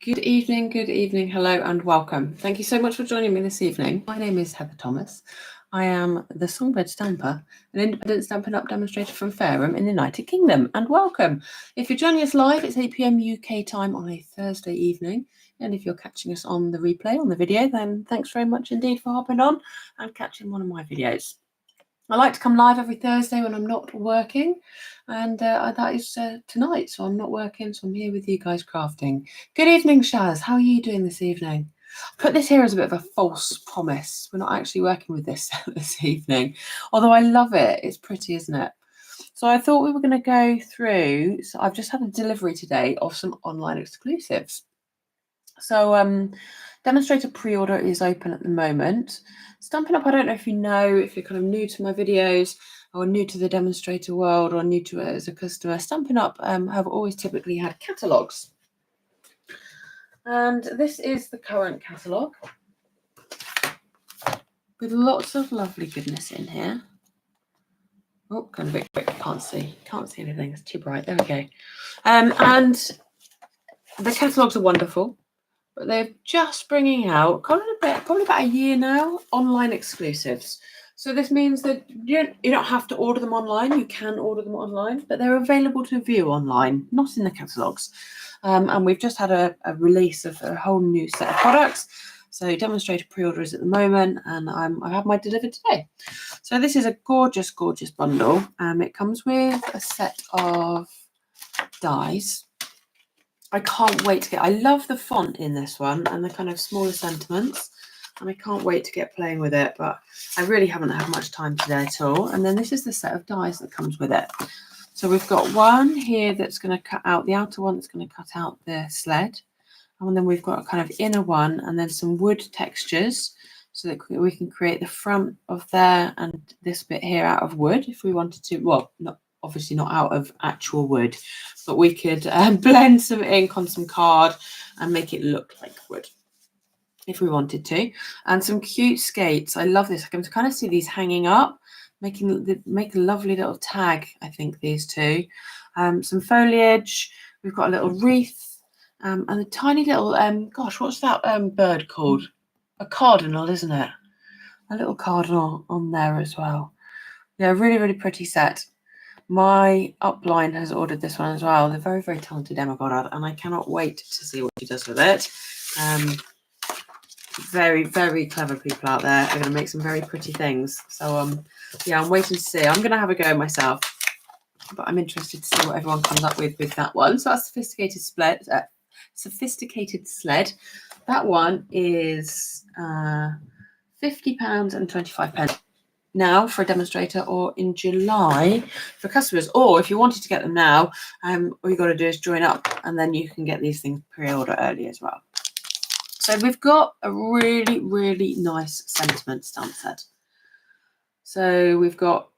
Good evening, hello and welcome. Thank you so much for joining me this evening. My name is Heather Thomas. I am the Songbird Stamper, an independent Stampin' Up! Demonstrator from Fareham in the United Kingdom, and welcome. If you're joining us live, it's 8 PM UK time on a Thursday evening, and if you're catching us on the replay, on the video, then thanks very much indeed for hopping on and catching one of my videos. I like to come live every Thursday when I'm not working, and that is tonight, so I'm not working, so I'm here with you guys crafting. Good evening, Shaz. How are you doing this evening? I put this here as a bit of a false promise. We're not actually working with this this evening, although I love it. It's pretty, isn't it? So I thought we were going to go through, so I've just had a delivery today of some online exclusives. So demonstrator pre-order is open at the moment. Stampin' Up!, I don't know if you know, if you're kind of new to my videos or new to the demonstrator world or new to it as a customer, Stampin' Up! Have always typically had catalogues. And this is the current catalogue with lots of lovely goodness in here. Oh, kind of a bit quick, can't see anything, it's too bright, there we go. And the catalogues are wonderful. But they're just bringing out, probably about a year now, online exclusives. So this means that you don't have to order them online. You can order them online, but they're available to view online, not in the catalogues. And we've just had a release of a whole new set of products. So demonstrator pre-order is at the moment, and I have my delivered today. So this is a gorgeous, gorgeous bundle. It comes with a set of dies. I can't wait to get, I love the font in this one and the kind of smaller sentiments, and I can't wait to get playing with it, but I really haven't had much time today at all. And then this is the set of dies that comes with it. So we've got one here that's going to cut out, the outer one that's going to cut out the sled, and then we've got a kind of inner one and then some wood textures so that we can create the front of there and this bit here out of wood if we wanted to. Well, obviously not out of actual wood, but we could blend some ink on some card and make it look like wood if we wanted to. And some cute skates. I love this. I can kind of see these hanging up, make a lovely little tag, I think, these two. Some foliage. We've got a little wreath and a tiny little, gosh, what's that bird called? A cardinal, isn't it? A little cardinal on there as well. Yeah, really, really pretty set. My upline has ordered this one as well. They're very, very talented Emma Goddard, and I cannot wait to see what she does with it. Very, very clever people out there are going to make some very pretty things. So, yeah, I'm waiting to see. I'm going to have a go myself, but I'm interested to see what everyone comes up with that one. So that's sophisticated sled. That one is £50 and 25p. Now for a demonstrator, or in July for customers, or if you wanted to get them now, all you got to do is join up and then you can get these things pre-order early as well. So we've got a really, really nice sentiment stamp set. So we've got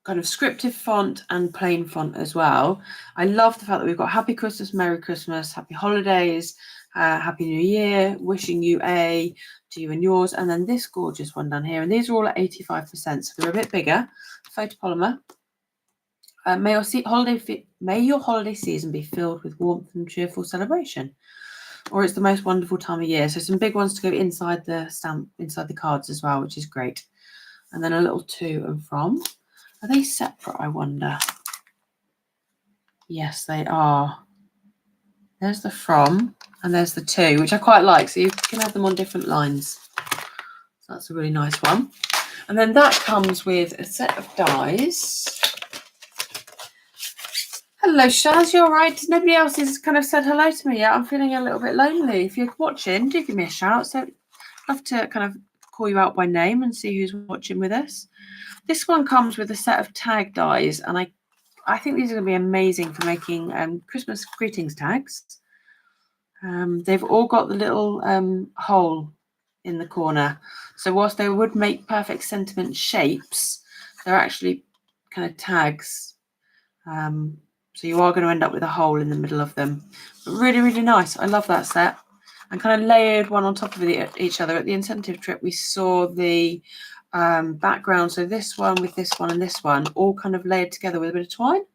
kind of scripted font and plain font as well. I love the fact that we've got Happy Christmas, Merry Christmas, Happy Holidays, Happy New Year, wishing you a, to you and yours, and then this gorgeous one down here. And these are all at 85%, so they're a bit bigger. Photopolymer. May your holiday season be filled with warmth and cheerful celebration. Or it's the most wonderful time of year. So some big ones to go inside the stamp, inside the cards as well, which is great. And then a little to and from. Are they separate, I wonder? Yes, they are. There's the from and there's the to, which I quite like. So you can have them on different lines. So that's a really nice one. And then that comes with a set of dies. Hello, Shaz, you all right? Nobody else has kind of said hello to me yet. I'm feeling a little bit lonely. If you're watching, do give me a shout. So I'd love to kind of call you out by name and see who's watching with us. This one comes with a set of tag dies, and I think these are going to be amazing for making Christmas greetings tags. They've all got the little hole in the corner. So whilst they would make perfect sentiment shapes, they're actually kind of tags. So you are going to end up with a hole in the middle of them. But really, really nice. I love that set. And kind of layered one on top of each other. At the incentive trip, we saw the background. So this one with this one and this one all kind of layered together with a bit of twine.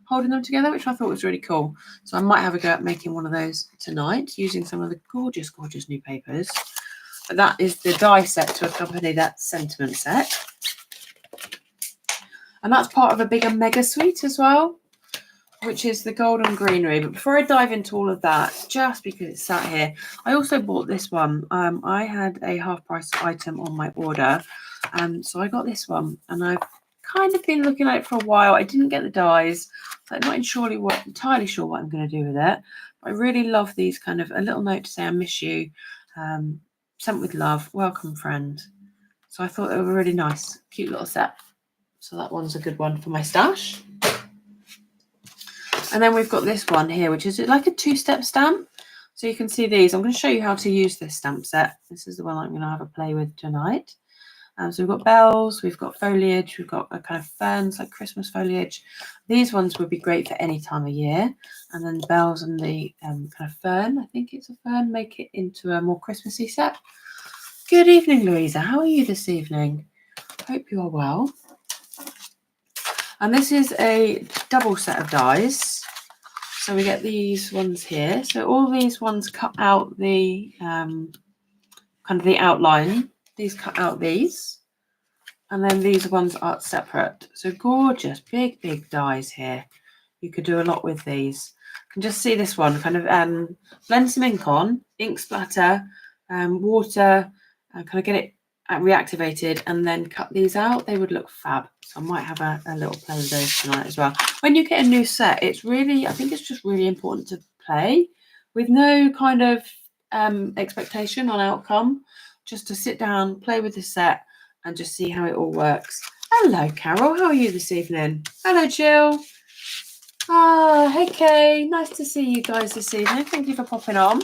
holding them together, which I thought was really cool. So I might have a go at making one of those tonight using some of the gorgeous, gorgeous new papers. But that is the die set to accompany that sentiment set. And that's part of a bigger mega suite as well, which is the golden greenery. But before I dive into all of that, just because it's sat here, I also bought this one. I had a half price item on my order. So I got this one, and I've kind of been looking at it for a while. I didn't get the dies, so I'm not entirely sure what I'm going to do with it. But I really love these kind of a little note to say I miss you, sent with love, welcome friend. So I thought they were really nice, cute little set. So that one's a good one for my stash. And then we've got this one here, which is like a 2-step stamp. So you can see these. I'm going to show you how to use this stamp set. This is the one I'm going to have a play with tonight. So we've got bells, we've got foliage, we've got a kind of ferns, like Christmas foliage. These ones would be great for any time of year. And then the bells and the kind of fern, I think it's a fern, make it into a more Christmassy set. Good evening, Louisa. How are you this evening? Hope you are well. And this is a double set of dies. So we get these ones here. So all these ones cut out the kind of the outline. These cut out these. And then these ones are separate. So gorgeous, big, big dies here. You could do a lot with these. You can just see this one, kind of blend some ink on, ink splatter, water, kind of get it reactivated, and then cut these out. They would look fab. So I might have a little play with those tonight as well. When you get a new set, it's really, I think it's just really important to play with no kind of expectation on outcome, just to sit down, play with the set, and just see how it all works. Hello, Carol. How are you this evening? Hello, Jill. Hey, Kay. Nice to see you guys this evening. Thank you for popping on.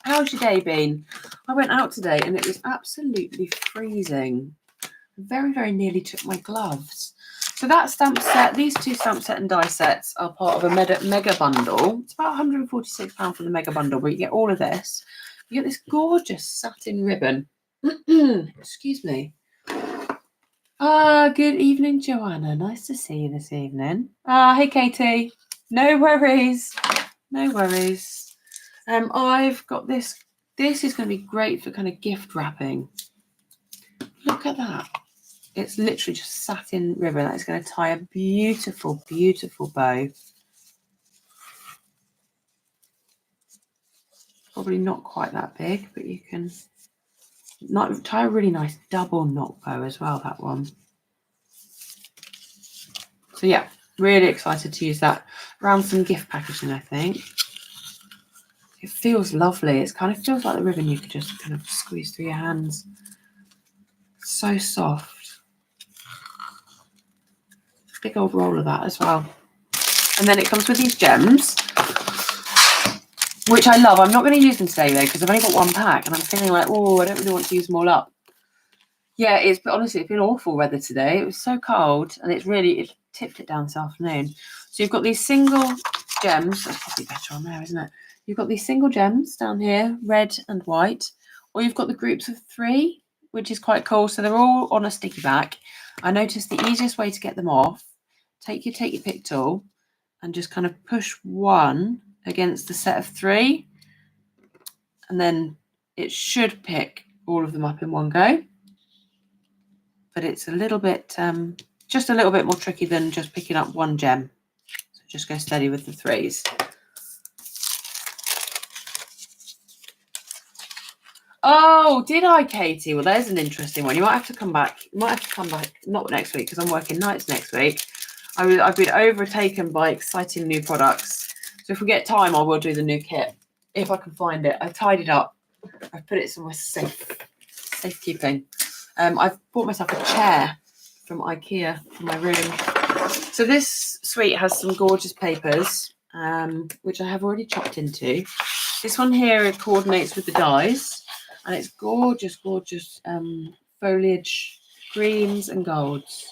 How's your day been? I went out today and it was absolutely freezing. Very, very nearly took my gloves. So that stamp set, these two stamp set and die sets are part of a mega bundle. It's about £146 for the mega bundle, but you get all of this. You get this gorgeous satin ribbon. Excuse me. Good evening, Joanna. Nice to see you this evening. Hey, Katie. No worries. No worries. I've got this. This is going to be great for kind of gift wrapping. Look at that. It's literally just satin ribbon. That is going to tie a beautiful, beautiful bow. Probably not quite that big, but you can tie a really nice double knot bow as well, that one. So yeah, really excited to use that around some gift packaging, I think. It feels lovely. It kind of feels like the ribbon you could just kind of squeeze through your hands. So soft. Big old roll of that as well. And then it comes with these gems, which I love. I'm not going to use them today though, because I've only got one pack and I'm feeling like, oh, I don't really want to use them all up. Yeah, honestly, it's been awful weather today. It was so cold, and it tipped it down this afternoon. So you've got these single gems. That's probably better on there, isn't it? You've got these single gems down here, red and white, or you've got the groups of 3, which is quite cool. So they're all on a sticky back. I noticed the easiest way to get them off, take your pick tool and just kind of push one against the set of 3, and then it should pick all of them up in one go. But it's a little bit, just a little bit more tricky than just picking up one gem. So just go steady with the 3s. Oh, did I, Katie? Well, there's an interesting one. You might have to come back. You might have to come back, not next week, because I'm working nights next week. I've been overtaken by exciting new products. So if we get time, I will do the new kit. If I can find it. I tied it up. I've put it somewhere safekeeping. I've bought myself a chair from IKEA for my room. So this suite has some gorgeous papers, which I have already chopped into. This one here, it coordinates with the dies, and it's gorgeous, gorgeous foliage, greens and golds.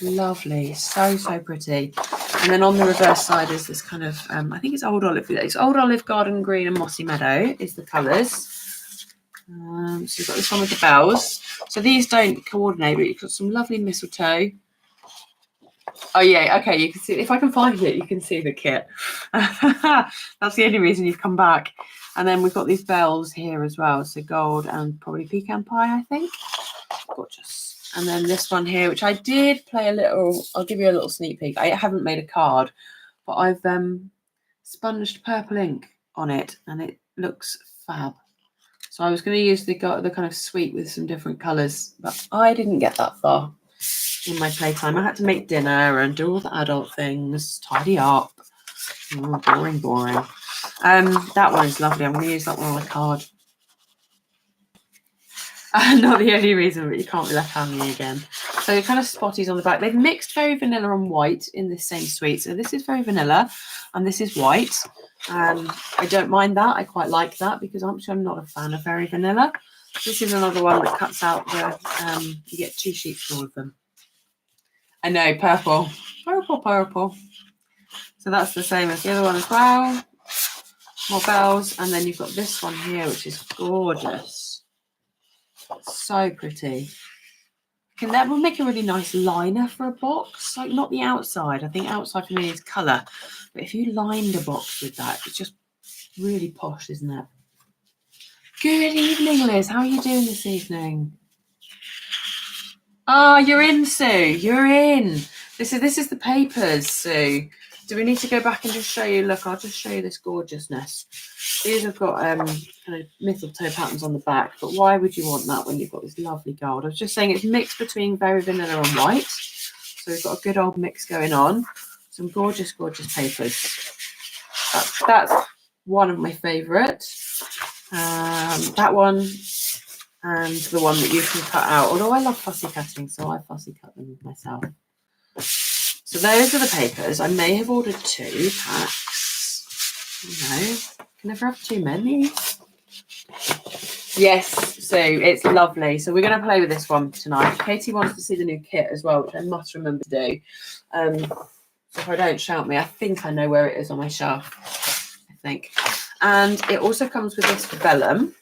Lovely, so pretty. And then on the reverse side is this kind of, I think it's Old Olive. It's Old Olive, Garden Green and Mossy Meadow is the colours. So you've got this one with the bells. So these don't coordinate, but you've got some lovely mistletoe. Oh yeah, okay, you can see, if I can find it, you can see the kit. That's the only reason you've come back. And then we've got these bells here as well. So gold and probably pecan pie, I think. Gorgeous. And then this one here, which I did play a little, I'll give you a little sneak peek. I haven't made a card, but I've sponged purple ink on it and it looks fab. So I was going to use the kind of sweet with some different colours, but I didn't get that far in my playtime. I had to make dinner and do all the adult things, tidy up. Oh, boring, boring. That one is lovely. I'm going to use that one on a card. Not the only reason, but you can't be left hanging again. So kind of spotties on the back. They've mixed Very Vanilla and white in this same suite. So this is Very Vanilla and this is white. I don't mind that. I quite like that because I'm not a fan of Very Vanilla. This is another one that cuts out the, you get 2 sheets for all of them. I know, purple. Purple, purple. So that's the same as the other one as well. More bells. And then you've got this one here, which is gorgeous. So pretty. And that will make a really nice liner for a box. Like not the outside. I think outside for me is colour. But if you lined a box with that, it's just really posh, isn't it? Good evening, Liz. How are you doing this evening? Oh, you're in, Sue. You're in. This is the papers, Sue. Do we need to go back and just show you? Look, I'll just show you this gorgeous's. These have got kind of mistletoe patterns on the back, but why would you want that when you've got this lovely gold? I was just saying it's mixed between Very Vanilla and white. So we've got a good old mix going on. Some gorgeous, gorgeous papers. That's one of my favourite. That one and the one that you can cut out. Although I love fussy cutting, so I fussy cut them myself. So those are the papers. I may have ordered 2 packs. You know, can never have too many. Yes, so it's lovely. So we're going to play with this one tonight. Katie wants to see the new kit as well, which I must remember to do. So if I don't, shout me. I think I know where it is on my shelf. I think. And it also comes with this vellum.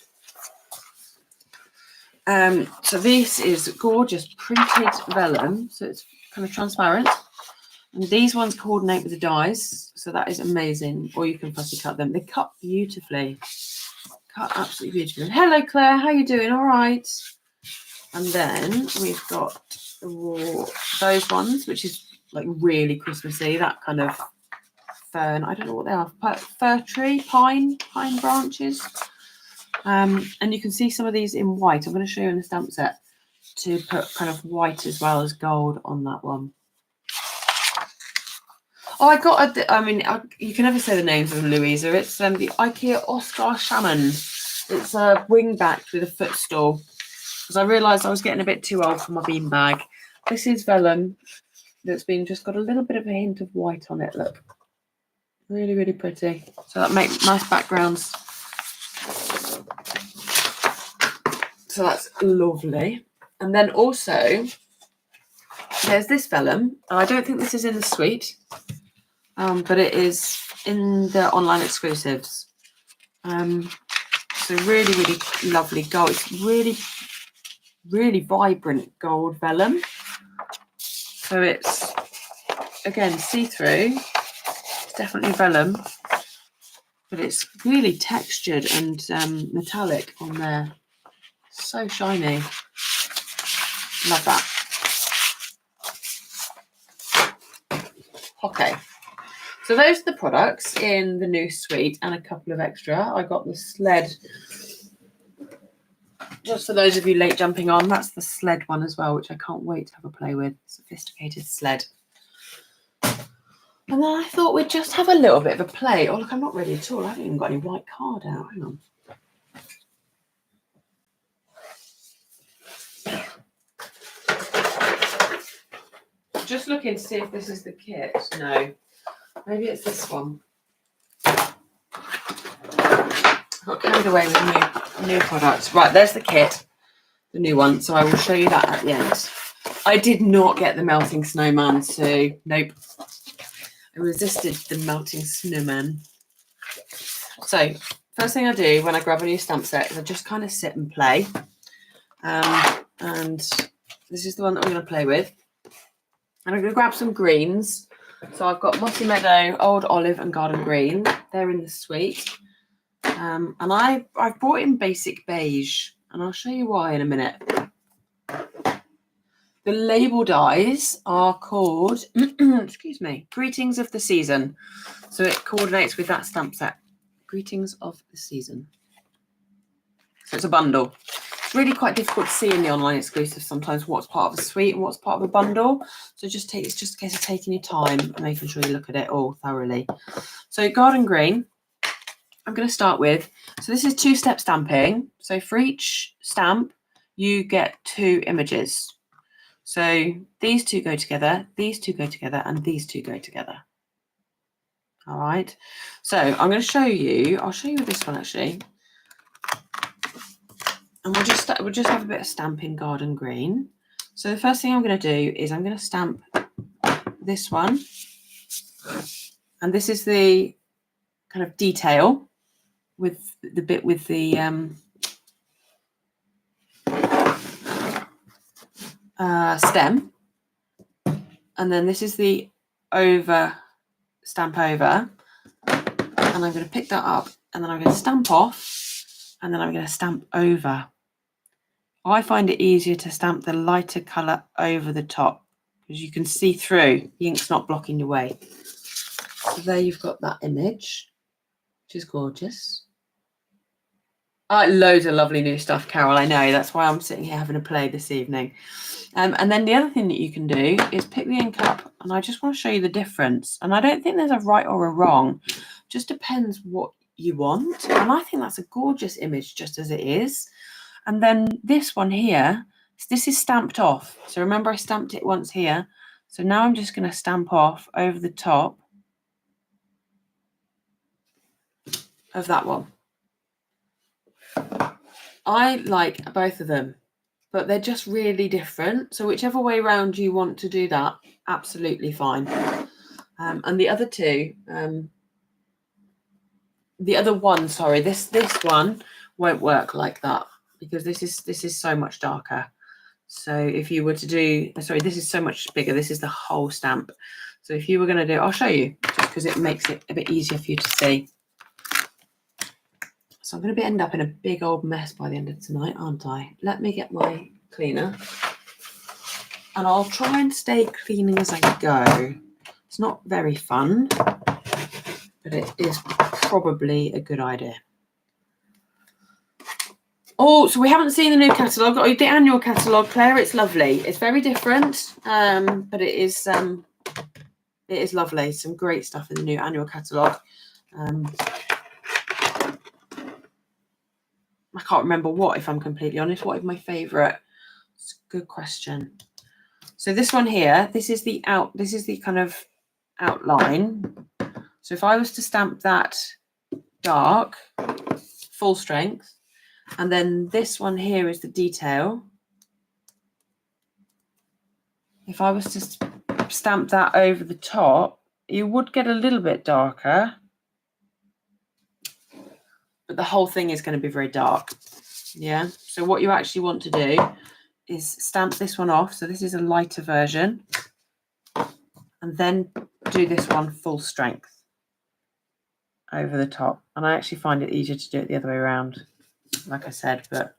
So this is gorgeous printed vellum. So it's kind of transparent. And these ones coordinate with the dies. So that is amazing. Or you can fussy cut them. They cut beautifully. Cut absolutely beautifully. Hello, Claire. How you doing? All right. And then we've got those ones, which is like really Christmassy. That kind of fern. I don't know what they are. Fir tree, pine branches. And you can see some of these in white. I'm going to show you in the stamp set to put kind of white as well as gold on that one. Oh, I got you can never say the names of Louisa. It's the IKEA Oscar Shaman. It's a wing-backed with a footstool. Because I realised I was getting a bit too old for my beanbag. This is vellum that's been just got a little bit of a hint of white on it. Look. Really, really pretty. So that makes nice backgrounds. So that's lovely. And then also, there's this vellum. I don't think this is in the suite, but it is in the online exclusives. So really, really lovely gold. It's really, really vibrant gold vellum. So it's, again, see-through. It's definitely vellum, but it's really textured and metallic on there. So shiny. Love that. Okay. So those are the products in the new suite and a couple of extra. I got the sled. Just for those of you late jumping on, that's the sled one as well, which I can't wait to have a play with. Sophisticated sled. And then I thought we'd just have a little bit of a play. Oh, look, I'm not ready at all. I haven't even got any white card out. Hang on. Just looking to see if this is the kit. No. Maybe it's this one. I got carried away with new products. Right, there's the kit. The new one. So I will show you that at the end. I did not get the melting snowman, so nope. I resisted the melting snowman. So first thing I do when I grab a new stamp set is I just kind of sit and play. And this is the one that we're going to play with. And I'm going to grab some greens. So I've got Mossy Meadow, Old Olive and Garden Green. They're in the suite. And I've brought in Basic Beige, and I'll show you why in a minute. The label dies are called, excuse me, Greetings of the Season. So it coordinates with that stamp set. Greetings of the Season. So it's a bundle. It's really quite difficult to see in the online exclusive sometimes what's part of a suite and what's part of a bundle. So it's just a case of taking your time and making sure you look at it all thoroughly. So Garden Green, I'm going to start with, so this is 2-step stamping. So for each stamp, you get 2 images. So these 2 go together, these 2 go together, and these 2 go together. All right. So I'm going to show you, I'll show you with this one actually. And we'll just have a bit of stamping Garden Green. So the first thing I'm going to do is I'm going to stamp this one. And this is the kind of detail with the bit with the stem, and then this is the stamp over, and I'm going to pick that up, and then I'm going to stamp off, and then I'm going to stamp over. I find it easier to stamp the lighter colour over the top because you can see through, the ink's not blocking your way. So there you've got that image, which is gorgeous. Loads of lovely new stuff, Carol, I know. That's why I'm sitting here having a play this evening. And then the other thing that you can do is pick the ink up, and I just want to show you the difference. And I don't think there's a right or a wrong. It just depends what you want. And I think that's a gorgeous image just as it is. And then this one here, this is stamped off. So remember I stamped it once here. So now I'm just going to stamp off over the top of that one. I like both of them, but they're just really different. So whichever way around you want to do that, absolutely fine. And the other two, the other one, sorry, this one won't work like that because this is so much darker. So if you were to do, sorry, this is so much bigger. This is the whole stamp. So if you were going to do, I'll show you just because it makes it a bit easier for you to see. So I'm going to end up in a big old mess by the end of tonight, aren't I? Let me get my cleaner. And I'll try and stay cleaning as I go. It's not very fun, but it is probably a good idea. Oh, so we haven't seen the new catalogue. Oh, the annual catalogue, Claire. It's lovely. It's very different, but it is lovely. Some great stuff in the new annual catalogue. I can't remember what, if I'm completely honest. What is my favourite? It's a good question. So this one here, this is the kind of outline. So if I was to stamp that dark, full strength, and then this one here is the detail. If I was to stamp that over the top, you would get a little bit darker, but the whole thing is going to be very dark. Yeah. So what you actually want to do is stamp this one off. So this is a lighter version, and then do this one full strength over the top. And I actually find it easier to do it the other way around, like I said, but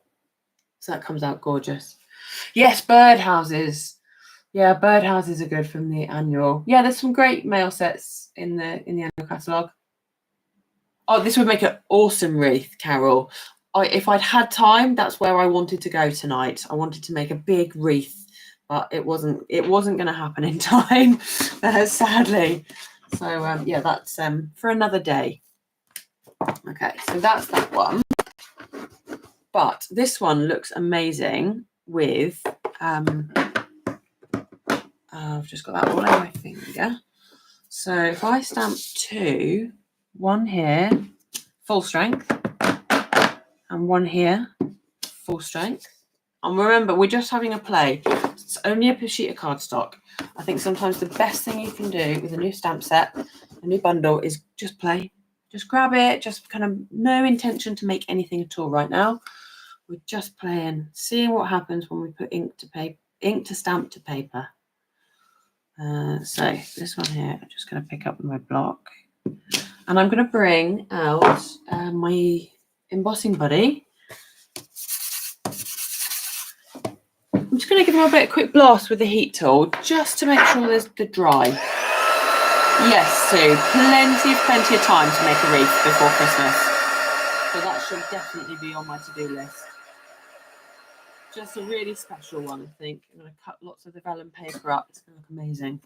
so that comes out gorgeous. Yes, birdhouses. Yeah, birdhouses are good from the annual. Yeah, there's some great mail sets in the annual catalogue. Oh, this would make an awesome wreath, Carol. If I'd had time, that's where I wanted to go tonight. I wanted to make a big wreath, but it wasn't going to happen in time, sadly. So yeah, that's for another day. Okay, so that's that one. But this one looks amazing with I've just got that all over my finger. So if I stamp two, one here, full strength, and one here, full strength. And remember, we're just having a play. It's only a sheet of cardstock. I think sometimes the best thing you can do with a new stamp set, a new bundle, is just play. Just grab it, just kind of no intention to make anything at all right now. We're just playing, seeing what happens when we put ink to stamp to paper. So this one here, I'm just going to pick up my block. And I'm going to bring out my embossing buddy. I'm just going to give him a quick blast with the heat tool, just to make sure there's the dry. Yes, Sue, plenty of time to make a wreath before Christmas. So that should definitely be on my to-do list. Just a really special one, I think. I'm going to cut lots of the vellum paper up. It's going to look amazing.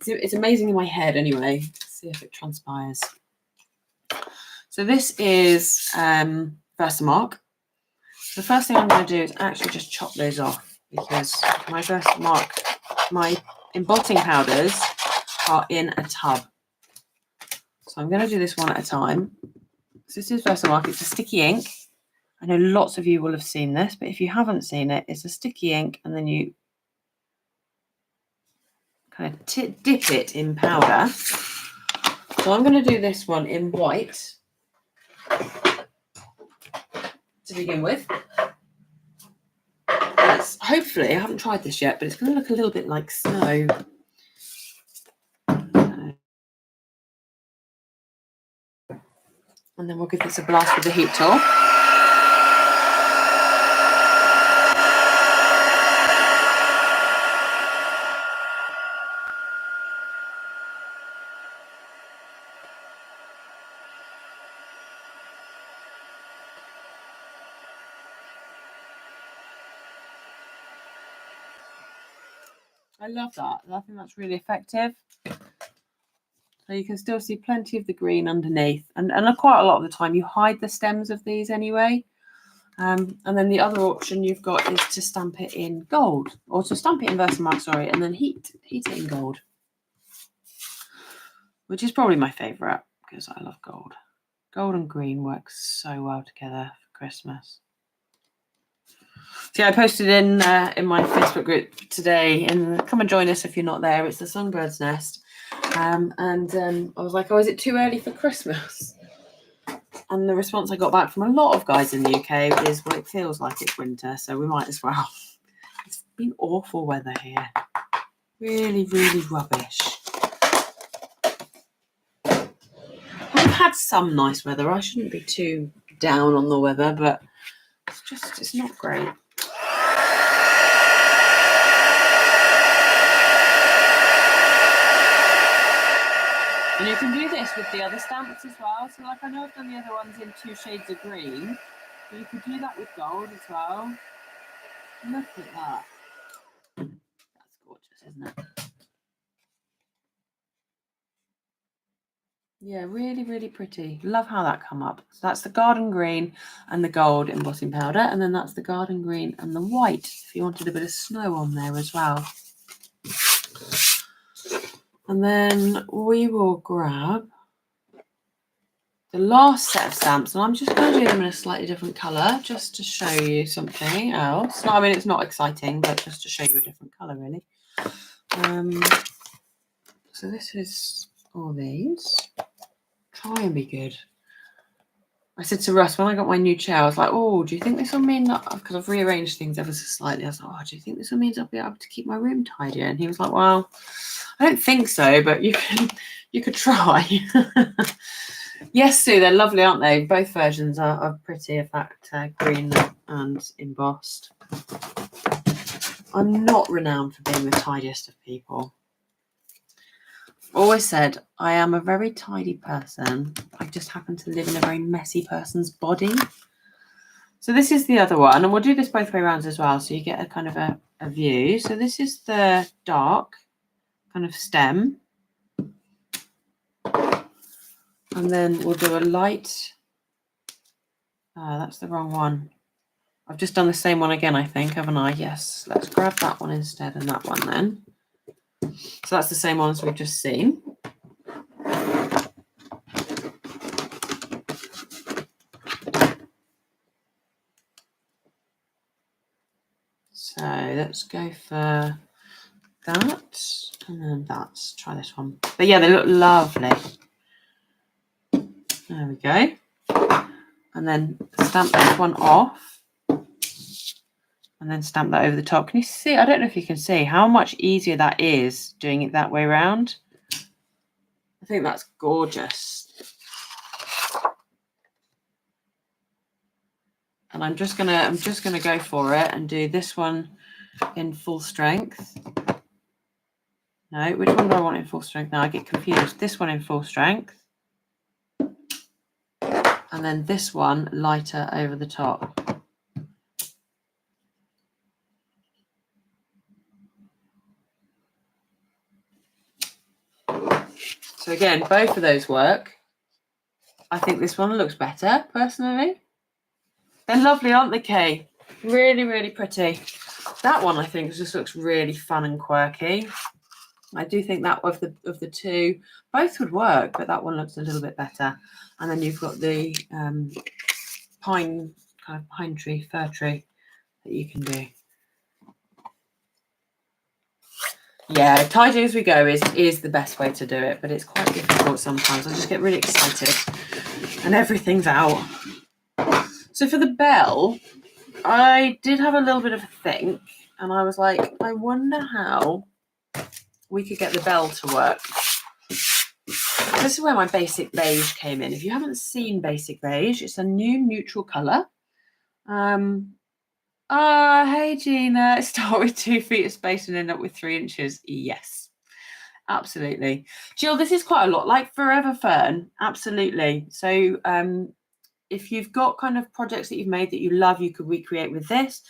It's amazing in my head anyway. Let's see if it transpires. So this is Versamark. The first thing I'm going to do is actually just chop those off, because my Versamark, my embossing powders are in a tub. So I'm going to do this one at a time. So this is Versamark. It's a sticky ink. I know lots of you will have seen this, but if you haven't seen it, it's a sticky ink, and then you kind of dip it in powder. So I'm going to do this one in white to begin with. It's, hopefully, I haven't tried this yet, but it's going to look a little bit like snow. And then we'll give this a blast with the heat tool. I love that. I think that's really effective. So you can still see plenty of the green underneath. And quite a lot of the time you hide the stems of these anyway. And then the other option you've got is to stamp it in gold, or to stamp it in Versamark, sorry, and then heat it in gold, which is probably my favourite because I love gold. Gold and green works so well together for Christmas. So yeah, I posted in my Facebook group today, and come and join us if you're not there. It's the Songbird's Nest. I was like, oh, is it too early for Christmas? And the response I got back from a lot of guys in the UK is, well, it feels like it's winter, so we might as well. It's been awful weather here. Really, really rubbish. We've had some nice weather. I shouldn't be too down on the weather, but it's not great. And you can do this with the other stamps as well. So like I know I've done the other ones in 2 shades of green, but you could do that with gold as well. Look at that. That's gorgeous, isn't it? Yeah, really, really pretty. Love how that come up. So that's the garden green and the gold embossing powder. And then that's the garden green and the white, if you wanted a bit of snow on there as well. And then we will grab the last set of stamps, and I'm just going to do them in a slightly different colour, just to show you something else. No, I mean, it's not exciting, but just to show you a different colour, really. So this is all these. Try and be good. I said to Russ, when I got my new chair, I was like, oh, do you think this will mean that, because I've rearranged things ever so slightly, I was like, oh, do you think this will mean I'll be able to keep my room tidy? And he was like, well, I don't think so, but you could try. Yes, Sue, they're lovely, aren't they? Both versions are pretty of that green and embossed. I'm not renowned for being the tidiest of people. Always said I am a very tidy person. I just happen to live in a very messy person's body. So this is the other one, and we'll do this both way around as well, so you get a kind of a view. So this is the dark kind of stem. And then we'll do a light. That's the wrong one. I've just done the same one again, I think, haven't I? Yes, let's grab that one instead and that one then. So that's the same ones we've just seen. So let's go for that, and then let's try this one. But yeah, they look lovely. There we go. And then stamp this one off. And and then stamp that over the top. Can you see? I don't know if you can see how much easier that is doing it that way around. I think that's gorgeous. And I'm just gonna go for it and do this one in full strength. No, which one do I want in full strength? Now I get confused. This one in full strength. And then this one lighter over the top. So again, both of those work. I think this one looks better, personally. They're lovely, aren't they, Kay? Really, really pretty. That one, I think, just looks really fun and quirky. I do think that of the two, both would work, but that one looks a little bit better. And then you've got the pine tree, fir tree that you can do. Yeah, tidying as we go is the best way to do it, but it's quite difficult sometimes. I just get really excited and everything's out. So for the bell, I did have a little bit of a think, and I was like, I wonder how we could get the bell to work. This is where my basic beige came in. If you haven't seen basic beige, it's a new neutral colour. Hey Gina, start with 2 feet of space and end up with 3 inches. Yes, absolutely. Jill, this is quite a lot, like Forever Fern, absolutely. So if you've got kind of projects that you've made that you love, you could recreate with this.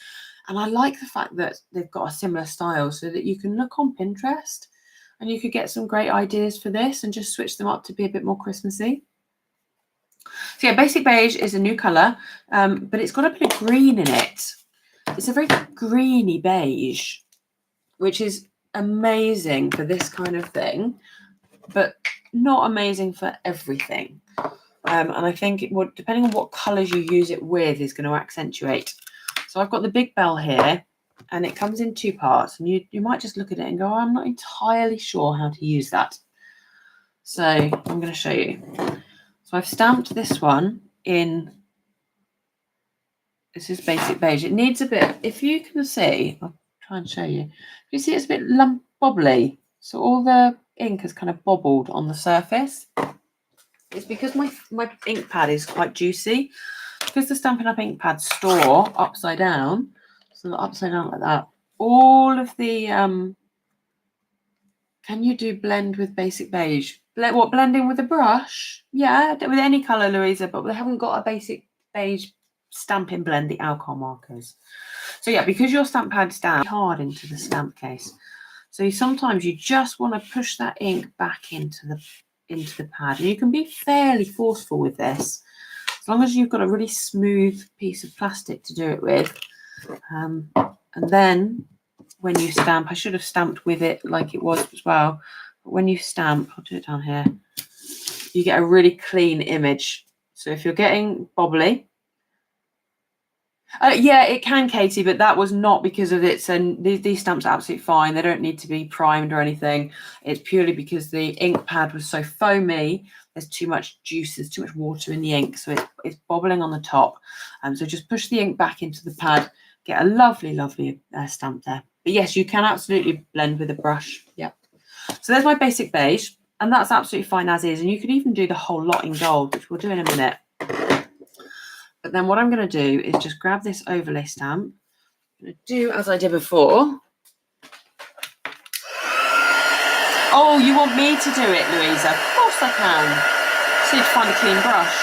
And I like the fact that they've got a similar style so that you can look on Pinterest and you could get some great ideas for this and just switch them up to be a bit more Christmassy. So yeah, basic beige is a new colour, but it's got a bit of green in it. It's a very greeny beige, which is amazing for this kind of thing, but not amazing for everything. And I think it would, depending on what colours you use it with, is going to accentuate. So I've got the big bell here, and it comes in 2 parts. And you might just look at it and go, oh, I'm not entirely sure how to use that. So I'm going to show you. So I've stamped this one in. This is basic beige. It needs a bit, if you can see, I'll try and show you. You see it's a bit bobbly. So all the ink has kind of bobbled on the surface. It's because my ink pad is quite juicy. Because the Stampin' Up! Ink pads store upside down, so upside down like that, all of the, can you do blend with basic beige? What, blending with a brush? Yeah, with any colour, Louisa, but they haven't got a basic beige stamping blend, the alcohol markers. So yeah, because your stamp pad's down hard into the stamp case, so sometimes you just want to push that ink back into the pad, and you can be fairly forceful with this as long as you've got a really smooth piece of plastic to do it with. And then when you stamp, I should have stamped with it like it was as well, but when you stamp, I'll do it down here, you get a really clean image. So if you're getting bobbly, yeah, it can, Katie, but that was not because of it. And these stamps are absolutely fine. They don't need to be primed or anything. It's purely because the ink pad was so foamy. There's too much juice, there's too much water in the ink, so it's bobbling on the top. So just push the ink back into the pad, get a lovely, lovely stamp there. But yes, you can absolutely blend with a brush. Yeah. So there's my basic beige, and that's absolutely fine as is. And you could even do the whole lot in gold, which we'll do in a minute. But then what I'm going to do is just grab this overlay stamp. I'm going to do as I did before. Oh, you want me to do it, Louisa? Of course I can. Just need to find a clean brush.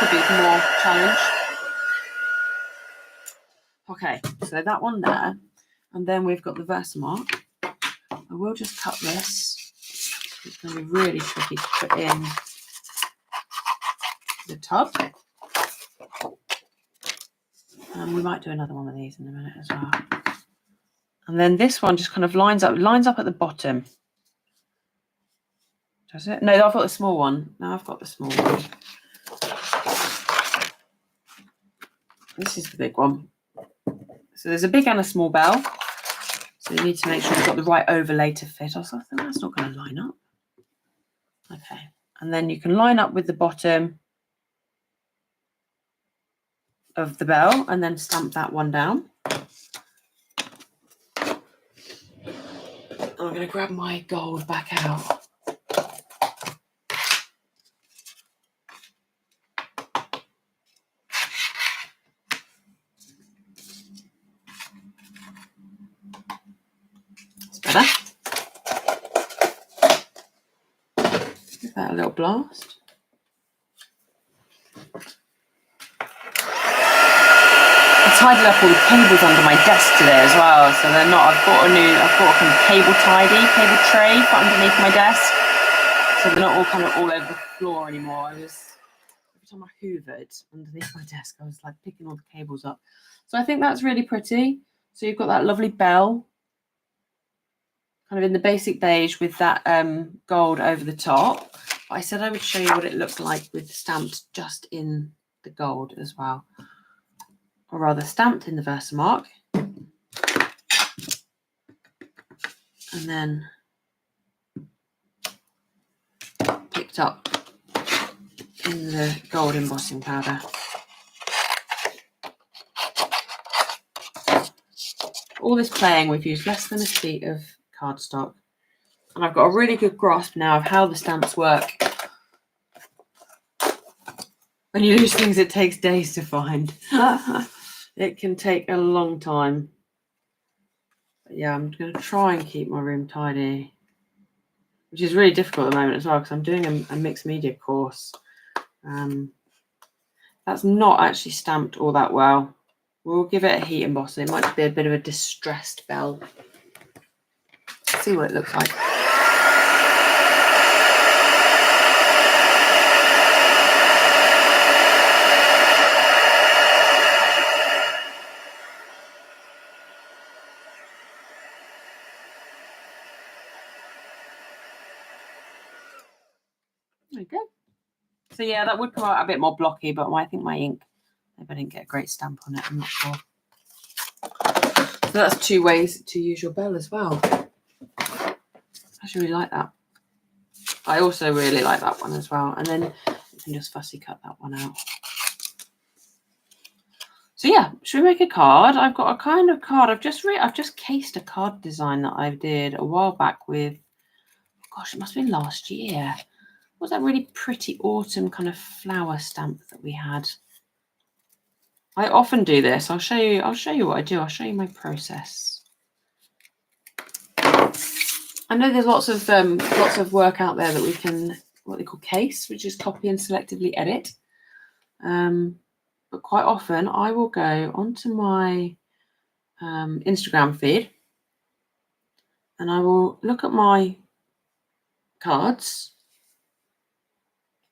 Could be more challenge. Okay, so that one there. And then we've got the Versamark. I will just cut this. It's going to be really tricky to put in the tub. And we might do another one of these in a minute as well. And then this one just kind of lines up at the bottom. Does it? No, I've got the small one. Now I've got the small one. This is the big one. So there's a big and a small bell. So you need to make sure you've got the right overlay to fit. I was like, that's not going to line up. Okay. And then you can line up with the bottom of the bell and then stamp that one down. I'm going to grab my gold back out. That's better. Give that a little blast. I tidied up all the cables under my desk today as well, so they're not. I've got a kind of cable tray for underneath my desk, so they're not all kind of all over the floor anymore. Every time I hoovered underneath my desk, I was like picking all the cables up. So I think that's really pretty. So you've got that lovely bell, kind of in the basic beige with that gold over the top. But I said I would show you what it looked like with stamped just in the gold as well. Or rather stamped in the Versamark, and then picked up in the gold embossing powder. All this playing, we've used less than a sheet of cardstock, and I've got a really good grasp now of how the stamps work. When you lose things, it takes days to find. It can take a long time. But yeah, I'm going to try and keep my room tidy, which is really difficult at the moment as well because I'm doing a mixed media course. That's not actually stamped all that well. We'll give it a heat emboss. It might be a bit of a distressed bell. Let's see what it looks like. There we go. So yeah, that would come out a bit more blocky, but I think my ink, maybe I didn't get a great stamp on it, I'm not sure. So that's 2 ways to use your bell as well. I actually really like that. I also really like that one as well. And then you can just fussy cut that one out. So yeah, should we make a card? I've got a kind of card. I've just cased a card design that I did a while back with, gosh, it must have been last year. What was that really pretty autumn kind of flower stamp that we had? I often do this. I'll show you what I do. I'll show you my process. I know there's lots of work out there that we can, what they call case, which is copy and selectively edit. But quite often I will go onto my Instagram feed and I will look at my cards.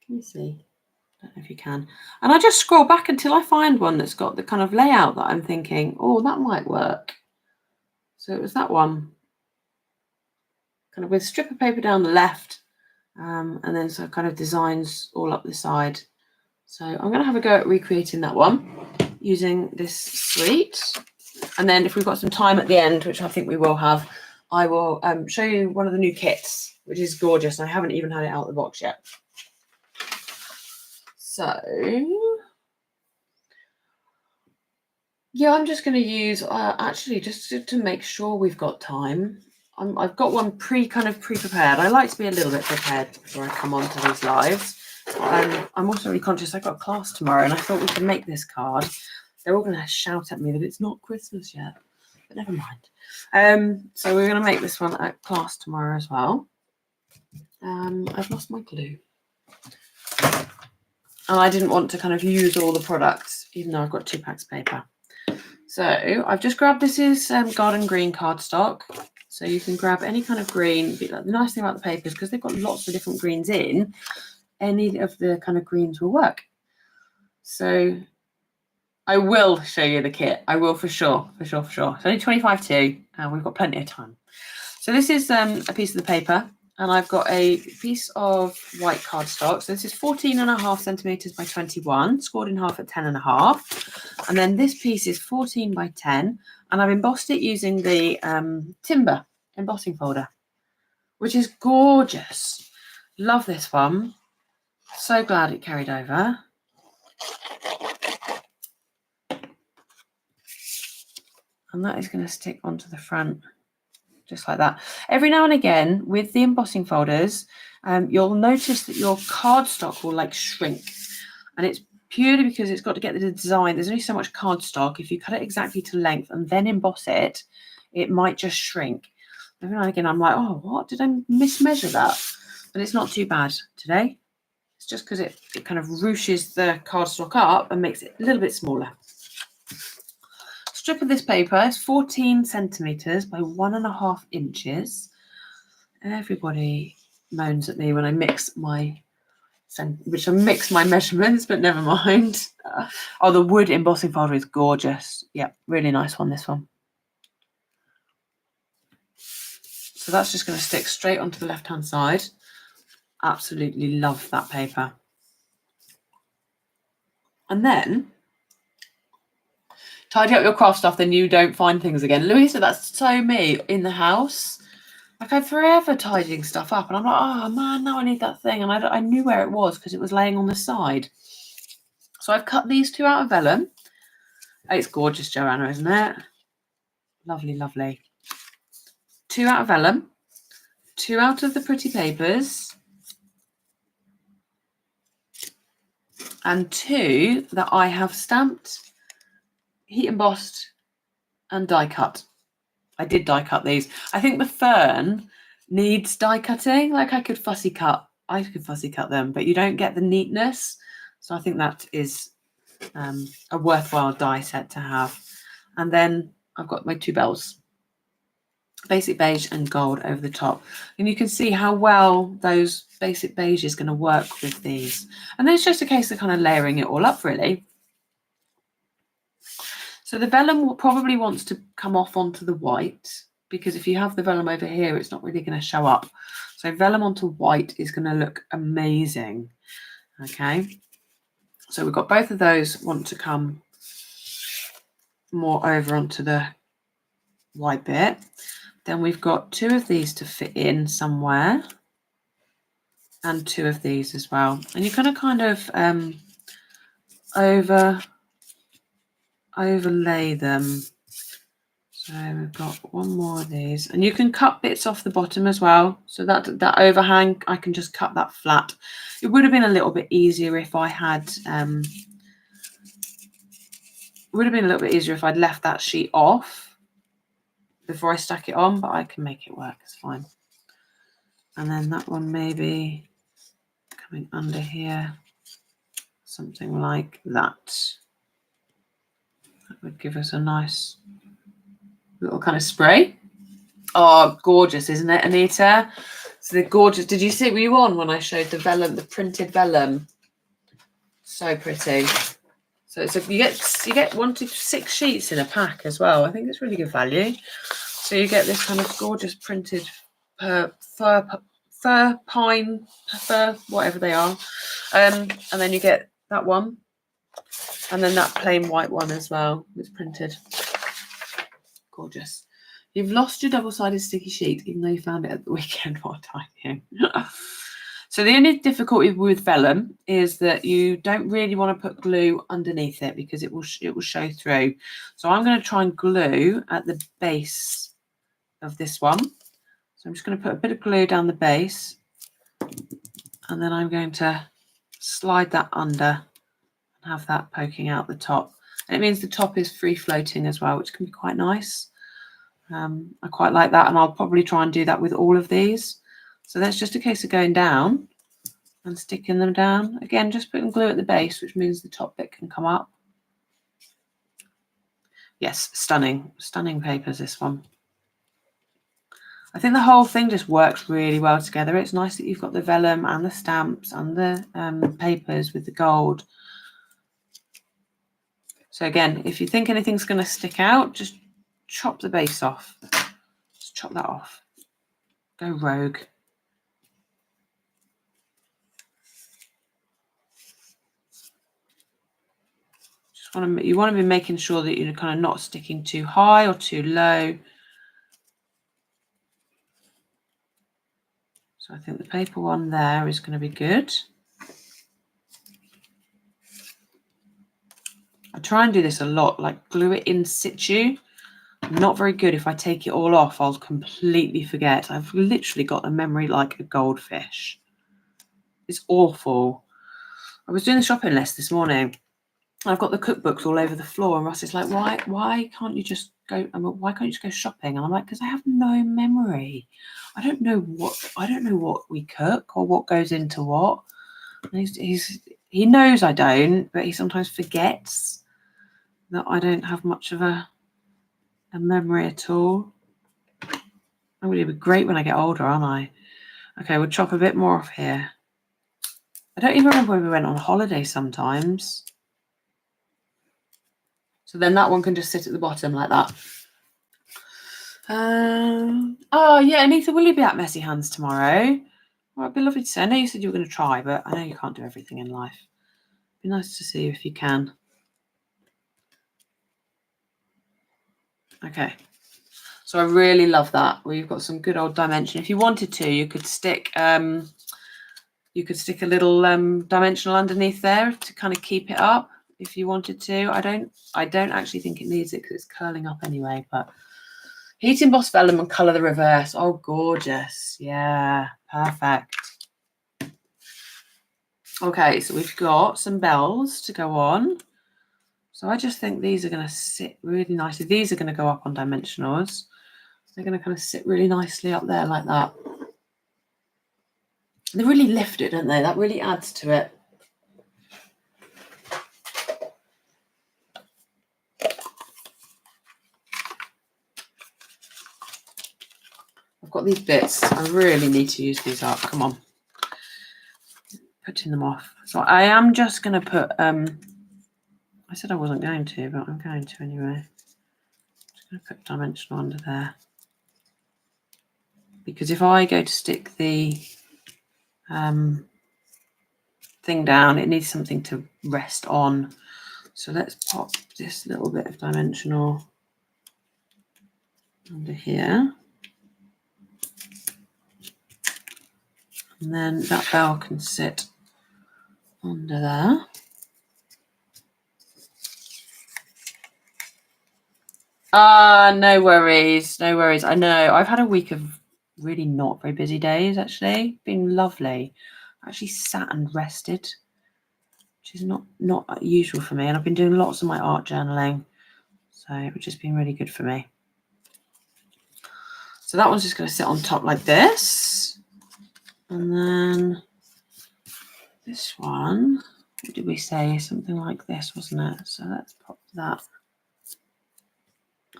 Can you see? I don't know if you can. And I just scroll back until I find one that's got the kind of layout that I'm thinking, oh, that might work. So it was that one, kind of with strip of paper down the left, and then so kind of designs all up the side. So I'm going to have a go at recreating that one using this suite. And then if we've got some time at the end, which I think we will have, I will show you one of the new kits, which is gorgeous. And I haven't even had it out of the box yet. So yeah, I'm just going to use, actually, just to make sure we've got time. I've got one pre-prepared. I like to be a little bit prepared before I come on to these lives. I'm also really conscious I've got a class tomorrow, and I thought we could make this card. They're all going to shout at me that it's not Christmas yet, but never mind. So we're going to make this one at class tomorrow as well. I've lost my glue. And I didn't want to kind of use all the products, even though I've got 2 packs of paper. So I've just grabbed, this is garden green cardstock. So you can grab any kind of green. The nice thing about the paper is because they've got lots of different greens in, any of the kind of greens will work. So I will show you the kit. I will for sure. It's only 25.2 and we've got plenty of time. So this is a piece of the paper, and I've got a piece of white cardstock. So this is 14.5 centimeters by 21, scored in half at 10.5. And then this piece is 14 by 10, and I've embossed it using the Timber embossing folder, which is gorgeous. Love this one. So glad it carried over. And that is going to stick onto the front just like that. Every now and again, with the embossing folders, you'll notice that your cardstock will like shrink, and it's purely because it's got to get the design. There's only so much cardstock. If you cut it exactly to length and then emboss it, it might just shrink. Every now and again, I'm like, oh, what? Did I mismeasure that? But it's not too bad today. It's just because it kind of ruches the cardstock up and makes it a little bit smaller. Strip of this paper is 14 centimeters by 1.5 inches. Everybody moans at me when I mix my measurements, but never mind. Oh, the wood embossing folder is gorgeous. Yeah, really nice one, this one. So that's just going to stick straight onto the left-hand side. Absolutely love that paper. And then tidy up your craft stuff, then you don't find things again. Louisa, that's so me in the house. Like, I'm forever tidying stuff up, and I'm like, oh man, now I need that thing. And I knew where it was because it was laying on the side. So I've cut these 2 out of vellum. It's gorgeous, Joanna, isn't it? Lovely, lovely. 2 out of vellum, 2 out of the pretty papers, and 2 that I have stamped, heat embossed, and die cut. I did die cut these. I think the fern needs die cutting. Like, I could fussy cut them, but you don't get the neatness. So I think that is a worthwhile die set to have. And then I've got my 2 bells, basic beige and gold over the top. And you can see how well those basic beige is going to work with these. And then it's just a case of kind of layering it all up, really. So the vellum probably wants to come off onto the white, because if you have the vellum over here, it's not really going to show up. So vellum onto white is going to look amazing. Okay. So we've got both of those want to come more over onto the white bit. Then we've got 2 of these to fit in somewhere, and 2 of these as well. And you're going to kind of overlay them. So we've got 1 more of these, and you can cut bits off the bottom as well. So that overhang, I can just cut that flat. It would have been a little bit easier if I had. It would have been a little bit easier if I'd left that sheet off before I stuck it on, but I can make it work. It's fine. And then that one maybe coming under here, something like that. That would give us a nice little kind of spray. Oh, gorgeous, isn't it, Anita? So they're gorgeous. Did you see, were you on when I showed the vellum, the printed vellum? So pretty. So it's you get 1 to 6 sheets in a pack as well. I think it's really good value. So you get this kind of gorgeous printed fir, pine, fir, whatever they are. And then you get that one. And then that plain white one as well. It's printed. Gorgeous. You've lost your double-sided sticky sheet, even though you found it at the weekend while tidying. So the only difficulty with vellum is that you don't really want to put glue underneath it, because it will show through. So I'm going to try and glue at the base of this one. So I'm just going to put a bit of glue down the base, and then I'm going to slide that under and have that poking out the top. And it means the top is free floating as well, which can be quite nice. I quite like that, and I'll probably try and do that with all of these. So that's just a case of going down and sticking them down. Again, just putting glue at the base, which means the top bit can come up. Yes, stunning, stunning papers, this one. I think the whole thing just works really well together. It's nice that you've got the vellum and the stamps and the papers with the gold. So again, if you think anything's going to stick out, just chop the base off. Just chop that off. Go rogue. You want to be making sure that you're kind of not sticking too high or too low. So I think the paper one there is going to be good. I try and do this a lot, like glue it in situ. Not very good. If I take it all off, I'll completely forget. I've literally got a memory like a goldfish. It's awful. I was doing the shopping list this morning. I've got the cookbooks all over the floor, and Ross is like, why can't you just go? Why can't you just go shopping? And I'm like, because I have no memory. I don't know what we cook or what goes into what. And he knows I don't, but he sometimes forgets that I don't have much of a memory at all. I'm going to be great when I get older, aren't I? Okay, we'll chop a bit more off here. I don't even remember when we went on holiday sometimes. So then that one can just sit at the bottom like that. Oh, yeah, Anita, will you be at Messy Hands tomorrow? Well, it'd be lovely to see. I know you said you were going to try, but I know you can't do everything in life. It'd be nice to see you if you can. Okay. So I really love that. We've got some good old dimension. If you wanted to, you could stick a little dimensional underneath there to kind of keep it up if you wanted to. I don't actually think it needs it because it's curling up anyway, but heat emboss vellum and colour the reverse. Oh, gorgeous. Yeah, perfect. Okay, so we've got some bells to go on. So I just think these are going to sit really nicely. These are going to go up on dimensionals. They're going to kind of sit really nicely up there like that. They really lift it, don't they? That really adds to it. I've got these bits. I really need to use these up. Come on. Putting them off. So I am just going to put... I said I wasn't going to, but I'm going to anyway. Just going to put dimensional under there. Because if I go to stick the thing down, it needs something to rest on. So let's pop this little bit of dimensional under here. And then that bell can sit under there. No worries, no worries. I know I've had a week of really not very busy days, actually. Been lovely. I actually sat and rested, which is not usual for me. And I've been doing lots of my art journaling, so which has been really good for me. So that one's just going to sit on top like this. And then this one, what did we say? Something like this, wasn't it? So let's pop that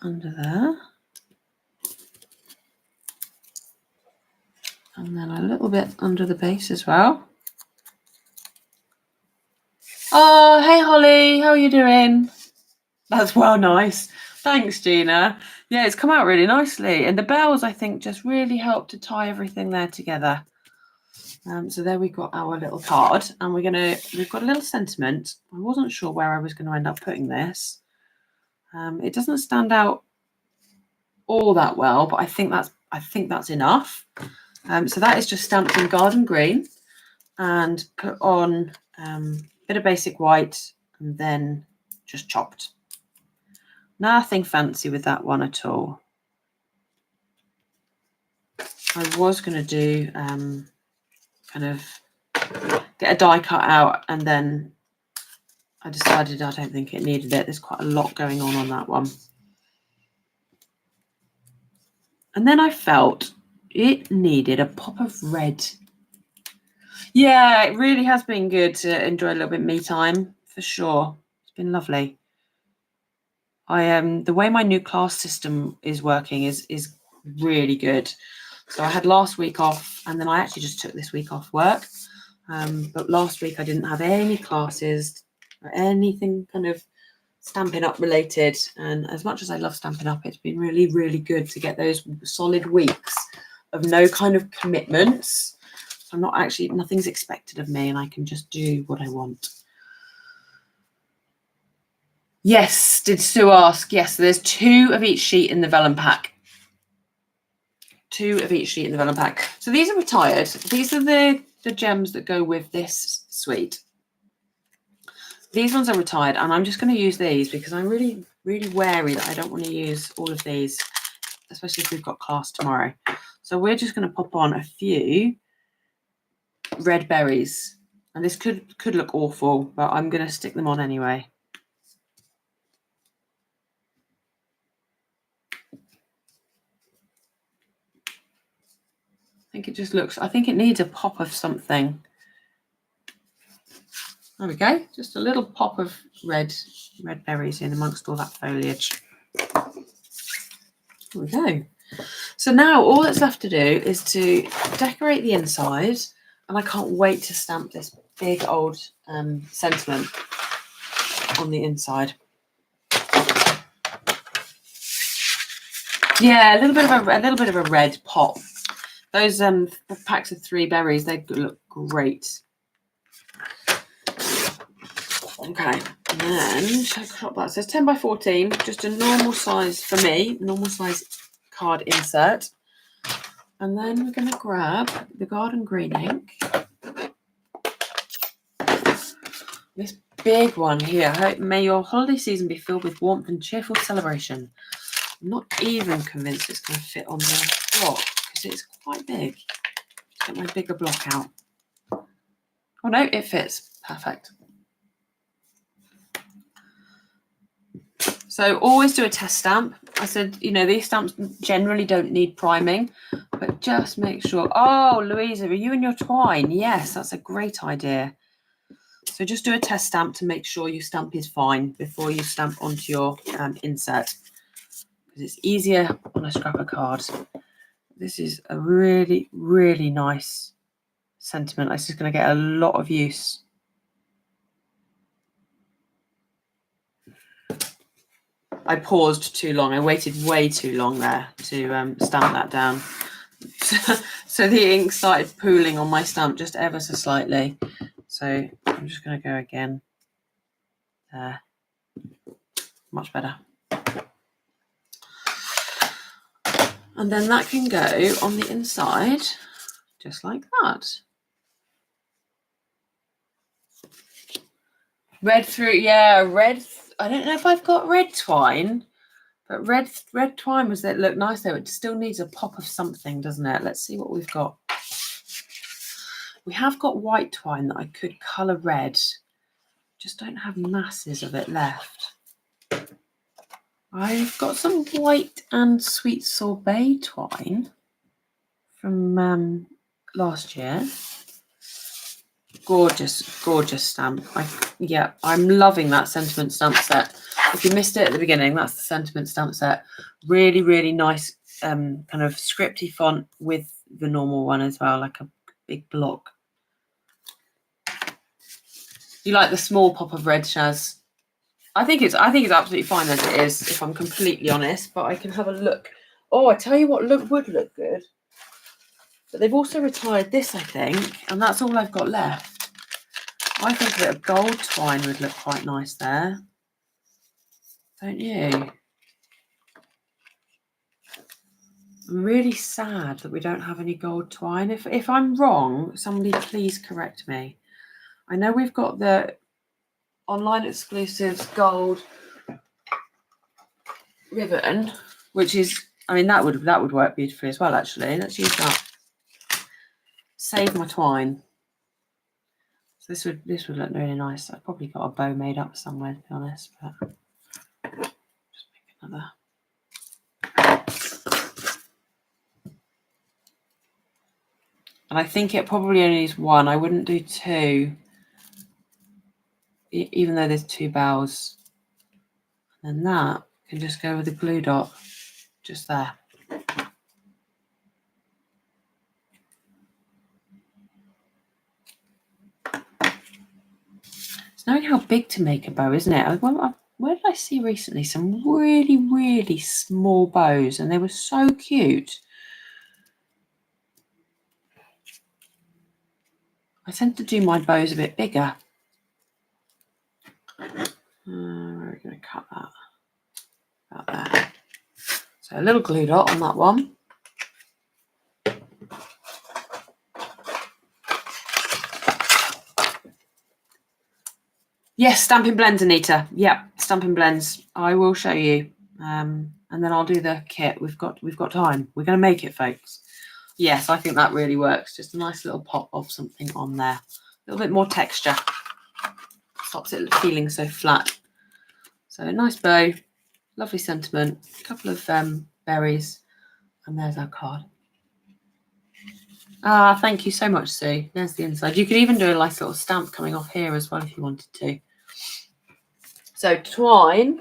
under there. And then a little bit under the base as well. Oh, hey Holly, how are you doing? That's well nice. Thanks, Gina. Yeah, it's come out really nicely. And the bells, I think, just really help to tie everything there together. So there we got our little card, and we've got a little sentiment. I wasn't sure where I was going to end up putting this. It doesn't stand out all that well, but I think that's enough. So that is just stamped in garden green and put on a bit of basic white and then just chopped. Nothing fancy with that one at all. I was going to do kind of get a die cut out, and then I decided I don't think it needed it. There's quite a lot going on that one. And then I felt it needed a pop of red. Yeah, it really has been good to enjoy a little bit of me time, for sure. It's been lovely. The way my new class system is working is really good. So I had last week off, and then I actually just took this week off work. But last week I didn't have any classes or anything kind of Stampin' Up related. And as much as I love Stampin' Up, it's been really, really good to get those solid weeks of no kind of commitments. So I'm not actually, nothing's expected of me, and I can just do what I want. Yes, did Sue ask? Yes, so there's 2 of each sheet in the vellum pack. 2 of each sheet in the vellum pack. So these are retired. These are the gems that go with this suite. These ones are retired, and I'm just going to use these because I really really wary that I don't want to use all of these, especially if we've got class tomorrow. So we're just going to pop on a few red berries. And this could look awful, but I'm going to stick them on anyway. I think it just looks, I think it needs a pop of something. There we go. Just a little pop of red berries in amongst all that foliage. There we go. So now all that's left to do is to decorate the inside, and I can't wait to stamp this big old sentiment on the inside. Yeah, a little bit of a red pop. Those packs of 3 berries, they look great. Okay, and then should I crop that? So it's 10 by 14, just a normal size for me, normal size card insert. And then we're going to grab the Garden Green ink. This big one here. May your holiday season be filled with warmth and cheerful celebration. I'm not even convinced it's going to fit on the block because it's quite big. Get my bigger block out. Oh no, it fits. Perfect. So always do a test stamp. I said, you know, these stamps generally don't need priming, but just make sure. Oh, Louisa, are you in your twine? Yes, that's a great idea. So just do a test stamp to make sure your stamp is fine before you stamp onto your insert, because it's easier on a scrap of card. This is a really, really nice sentiment. This is going to get a lot of use. I paused too long. I waited way too long there to stamp that down. So the ink started pooling on my stamp just ever so slightly. So I'm just going to go again. There. Much better. And then that can go on the inside, just like that. Red through, yeah, red. I don't know if I've got red twine, but red twine was that look nice though. It still needs a pop of something, doesn't it? Let's see what we've got. We have got white twine that I could colour red. Just don't have masses of it left. I've got some white and sweet sorbet twine from last year. Gorgeous, gorgeous stamp. I'm loving that sentiment stamp set. If you missed it at the beginning, that's the sentiment stamp set. Really, really nice kind of scripty font with the normal one as well, like a big block. You like the small pop of red, Shaz? I think it's absolutely fine as it is, if I'm completely honest, but I can have a look. Oh, I tell you what would look good. But they've also retired this, I think, and that's all I've got left. I think a bit of gold twine would look quite nice there. Don't you? I'm really sad that we don't have any gold twine. If I'm wrong, somebody please correct me. I know we've got the online exclusives gold ribbon, which is, I mean, that would work beautifully as well, actually. Let's use that. Save my twine. So this would look really nice. I've probably got a bow made up somewhere, to be honest, but just make another. And I think it probably only needs one. I wouldn't do 2, even though there's 2 bows. And then that can just go with a glue dot just there. It's knowing how big to make a bow, isn't it? Where did I see recently some really, really small bows, and they were so cute. I tend to do my bows a bit bigger. Where are we going to cut that? About there. So a little glue dot on that one. Yes, Stampin' Blends, Anita. Yeah, Stampin' Blends. I will show you. And then I'll do the kit. We've got time. We're going to make it, folks. Yes, I think that really works. Just a nice little pop of something on there. A little bit more texture. Stops it feeling so flat. So a nice bow, lovely sentiment, a couple of berries, and there's our card. Ah, thank you so much, Sue. There's the inside. You could even do a nice little stamp coming off here as well if you wanted to. So twine.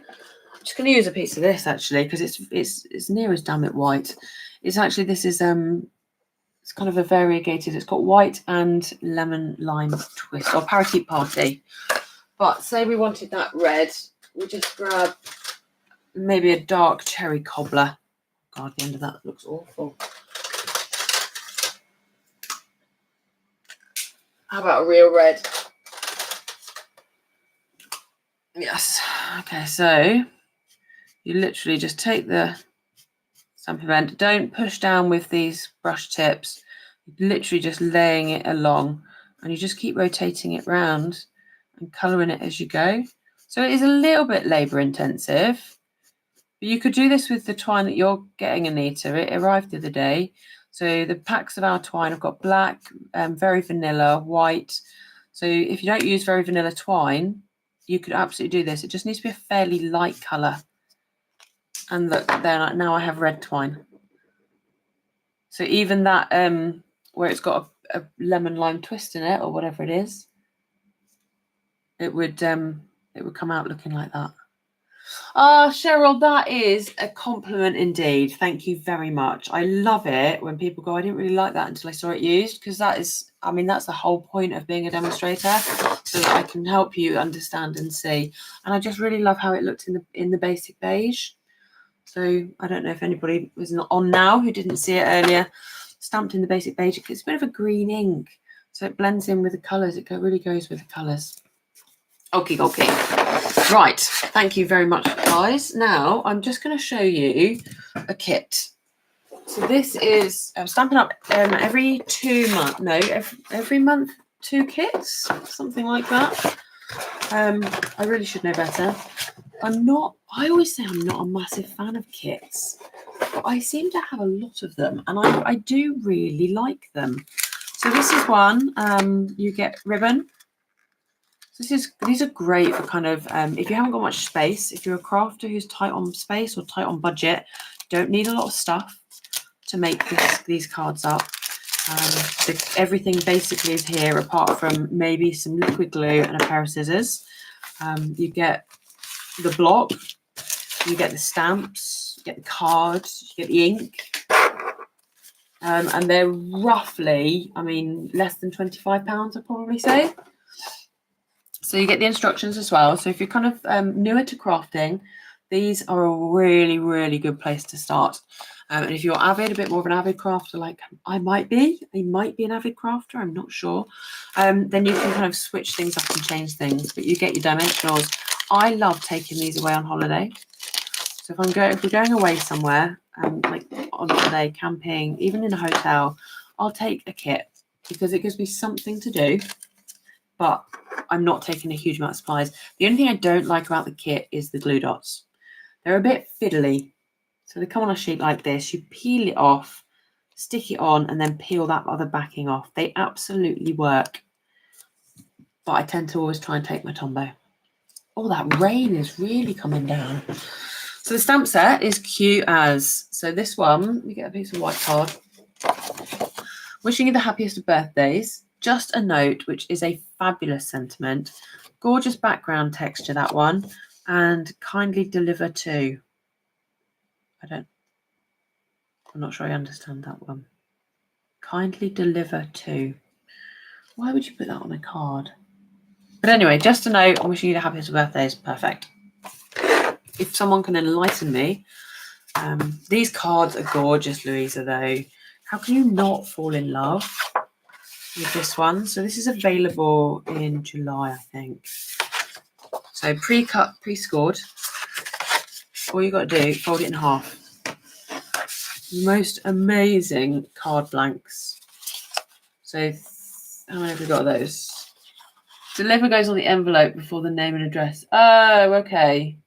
I'm just going to use a piece of this actually because it's near as damn it white. It's actually this is it's kind of a variegated. It's got white and lemon lime twist or parakeet party. But say we wanted that red, we just grab maybe a dark cherry cobbler. God, the end of that looks awful. How about a real red? Yes. Okay, so you literally just take the Stampin' Blend. Don't push down with these brush tips. You're literally just laying it along, and you just keep rotating it round and colouring it as you go. So it is a little bit labour intensive. But you could do this with the twine that you're getting, Anita. It arrived the other day. So the packs of our twine have got black, very vanilla, white. So if you don't use very vanilla twine, you could absolutely do this. It just needs to be a fairly light colour. And look, there now I have red twine. So even that, where it's got a lemon lime twist in it or whatever it is, it would come out looking like that. Ah, Cheryl, that is a compliment indeed. Thank you very much. I love it when people go, I didn't really like that until I saw it used, because that is, I mean, that's the whole point of being a demonstrator, so that I can help you understand and see. And I just really love how it looked in the basic beige. So I don't know if anybody was not on now who didn't see it earlier. Stamped in the basic beige. It's a bit of a green ink, so it blends in with the colours. It really goes with the colours. Okay. Right, thank you very much, guys. Now I'm just going to show you a kit. So this is Stampin' Up! Every 2 months, no, every month 2 kits, something like that. I really should know better. I always say I'm not a massive fan of kits, but I seem to have a lot of them, and I do really like them. So this is one. You get ribbon. So these are great for kind of if you haven't got much space, if you're a crafter who's tight on space or tight on budget, don't need a lot of stuff to make these cards up. Everything basically is here apart from maybe some liquid glue and a pair of scissors. You get the block, you get the stamps, you get the cards, you get the ink. And they're roughly, I mean, less than £25, I'd probably say. So you get the instructions as well. So if you're kind of newer to crafting, these are a really, really good place to start. And if you're avid, a bit more of an avid crafter, like I might be an avid crafter, I'm not sure, then you can kind of switch things up and change things. But you get your dimensionals. I love taking these away on holiday. So if we're going away somewhere, like on holiday, camping, even in a hotel, I'll take a kit because it gives me something to do. But I'm not taking a huge amount of supplies. The only thing I don't like about the kit is the glue dots. They're a bit fiddly. So they come on a sheet like this. You peel it off, stick it on, and then peel that other backing off. They absolutely work. But I tend to always try and take my Tombow. Oh, that rain is really coming down. So the stamp set is cute as. So this one, we get a piece of white card. Wishing you the happiest of birthdays. Just a note, which is a fabulous sentiment. Gorgeous background texture, that one. And kindly deliver to. I'm not sure I understand that one. Kindly deliver to. Why would you put that on a card? But anyway, just a note, I'm wishing you the happiest of birthdays. Perfect. If someone can enlighten me. These cards are gorgeous, Louisa, though. How can you not fall in love with this one? So this is available in July, I think. So pre-cut, pre-scored. All you got to do, fold it in half. Most amazing card blanks. So how many have we got of those? Deliver goes on the envelope before the name and address. Oh, okay.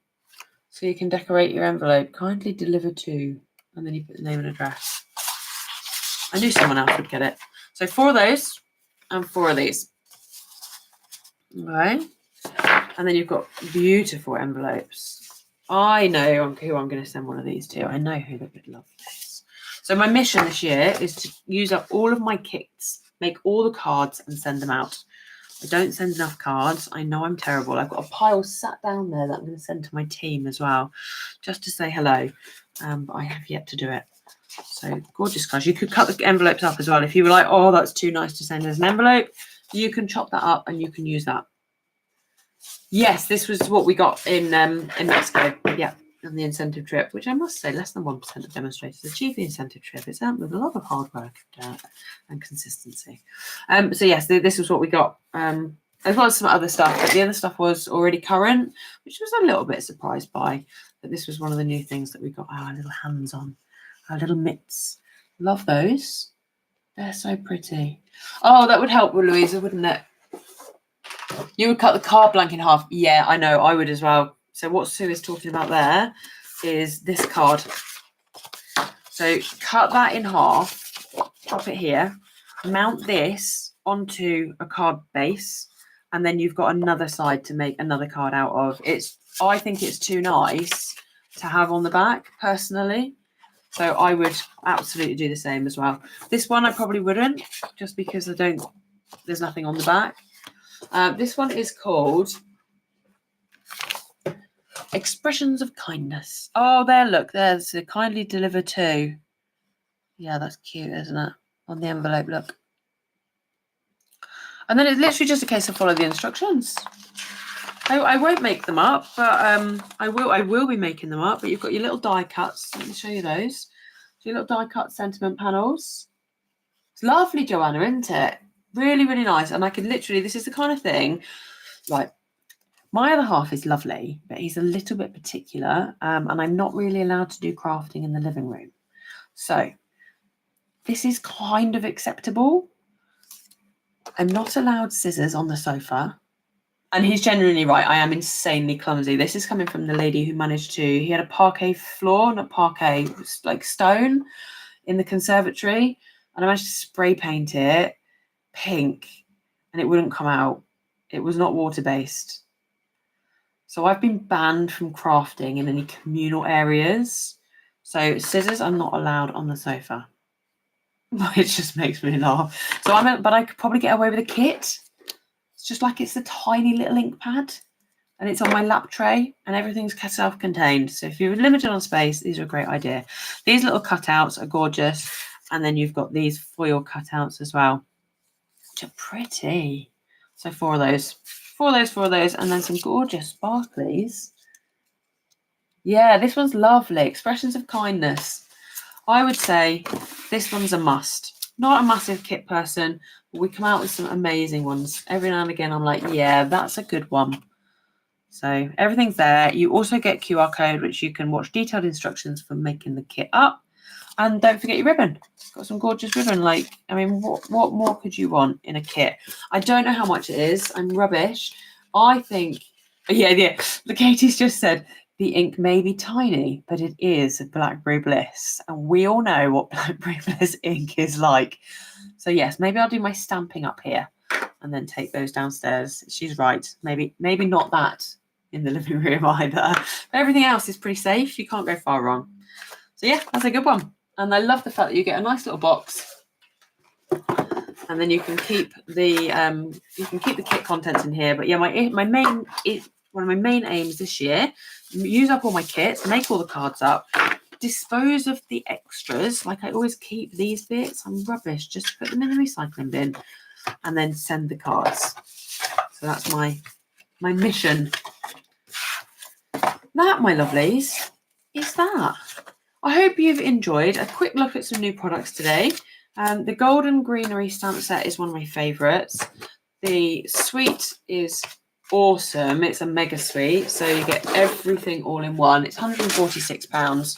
So you can decorate your envelope. Kindly deliver to, and then you put the name and address. I knew someone else would get it. So 4 of those and 4 of these. Okay. And then you've got beautiful envelopes. I know who I'm going to send one of these to. I know who would love this. So my mission this year is to use up all of my kits, make all the cards and send them out. I don't send enough cards. I know I'm terrible. I've got a pile sat down there that I'm going to send to my team as well, just to say hello. But I have yet to do it. So gorgeous cards. You could cut the envelopes up as well. If you were like, oh, that's too nice to send as an envelope, you can chop that up and you can use that. Yes, this was what we got in Mexico. Yeah, on the incentive trip, which I must say, less than 1% of demonstrators achieve the incentive trip. It's with a lot of hard work and consistency. So yes, this was what we got, as well as some other stuff. But the other stuff was already current, which was a little bit surprised by. But this was one of the new things that we got our little hands on, our little mitts. Love those. They're so pretty. Oh, that would help with Louisa, wouldn't it? You would cut the card blank in half. Yeah, I know. I would as well. So what Sue is talking about there is this card. So cut that in half, pop it here, mount this onto a card base, and then you've got another side to make another card out of. I think it's too nice to have on the back, personally. So I would absolutely do the same as well. This one I probably wouldn't, just because there's nothing on the back. This one is called Expressions of Kindness. Oh, look, there's a kindly deliver to. Yeah, that's cute, isn't it? On the envelope, look. And then it's literally just a case of follow the instructions. I won't make them up, but I will be making them up. But you've got your little die cuts. Let me show you those. So your little die cut sentiment panels. It's lovely, Joanna, isn't it? Really, really nice. And I could literally, this is the kind of thing, like, my other half is lovely, but he's a little bit particular, and I'm not really allowed to do crafting in the living room. So this is kind of acceptable. I'm not allowed scissors on the sofa. And he's genuinely right. I am insanely clumsy. This is coming from the lady who managed to, he had a parquet floor, not parquet, like stone in the conservatory. And I managed to spray paint it pink and it wouldn't come out. It was not water-based. So I've been banned from crafting in any communal areas. So scissors are not allowed on the sofa. It just makes me laugh. But I could probably get away with a kit. It's just like it's a tiny little ink pad and it's on my lap tray and everything's self-contained. So if you're limited on space, these are a great idea. These little cutouts are gorgeous. And then you've got these foil cutouts as well, which are pretty. So 4 of those. 4 of those, and then some gorgeous sparklies. Yeah, this one's lovely. Expressions of Kindness. I would say this one's a must. Not a massive kit person, but we come out with some amazing ones. Every now and again, I'm like, yeah, that's a good one. So everything's there. You also get QR code, which you can watch detailed instructions for making the kit up. And don't forget your ribbon. It's got some gorgeous ribbon. Like, I mean, what more could you want in a kit? I don't know how much it is. I'm rubbish. I think, yeah. The Katie's just said, the ink may be tiny, but it is Blackberry Bliss. And we all know what Blackberry Bliss ink is like. So yes, maybe I'll do my stamping up here and then take those downstairs. She's right. Maybe not that in the living room either. But everything else is pretty safe. You can't go far wrong. So yeah, that's a good one. And I love the fact that you get a nice little box, and then you can keep the kit contents in here. But yeah, one of my main aims this year: use up all my kits, make all the cards up, dispose of the extras. Like I always keep these bits. I'm rubbish. Just put them in the recycling bin, and then send the cards. So that's my mission. That, my lovelies, is that. I hope you've enjoyed a quick look at some new products today. The Golden Greenery stamp set is one of my favourites. The suite is awesome. It's a mega suite, so you get everything all in one. It's £146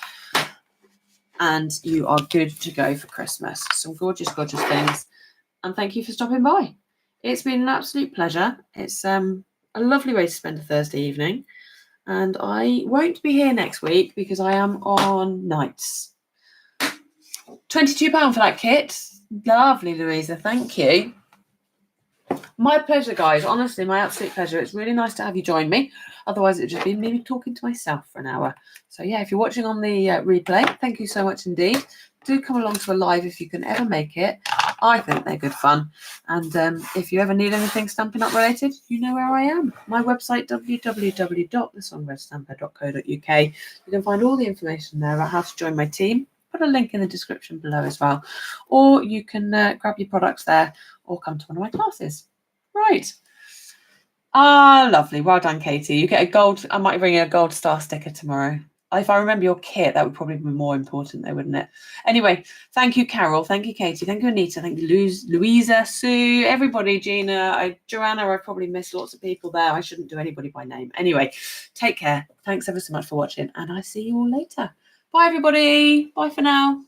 and you are good to go for Christmas. Some gorgeous, gorgeous things. And thank you for stopping by. It's been an absolute pleasure. It's a lovely way to spend a Thursday evening. And I won't be here next week because I am on nights. £22 for that kit. Lovely, Louisa. Thank you. My pleasure, guys. Honestly, my absolute pleasure. It's really nice to have you join me. Otherwise, it would just be me talking to myself for an hour. So, yeah, if you're watching on the replay, thank you so much indeed. Do come along to a live if you can ever make it. I think they're good fun. And if you ever need anything Stampin' Up related, you know where I am. My website, www.thesongredstamper.co.uk. You can find all the information there about how to join my team. Put a link in the description below as well. Or you can grab your products there or come to one of my classes. Right. Lovely. Well done, Katie. You get a gold. I might bring you a gold star sticker tomorrow. If I remember your kit, that would probably be more important though, wouldn't it? Anyway, thank you, Carol. Thank you, Katie. Thank you, Anita. Thank you, Louisa, Sue, everybody, Gina, Joanna. I've probably missed lots of people there. I shouldn't do anybody by name. Anyway, take care. Thanks ever so much for watching, and I see you all later. Bye, everybody. Bye for now.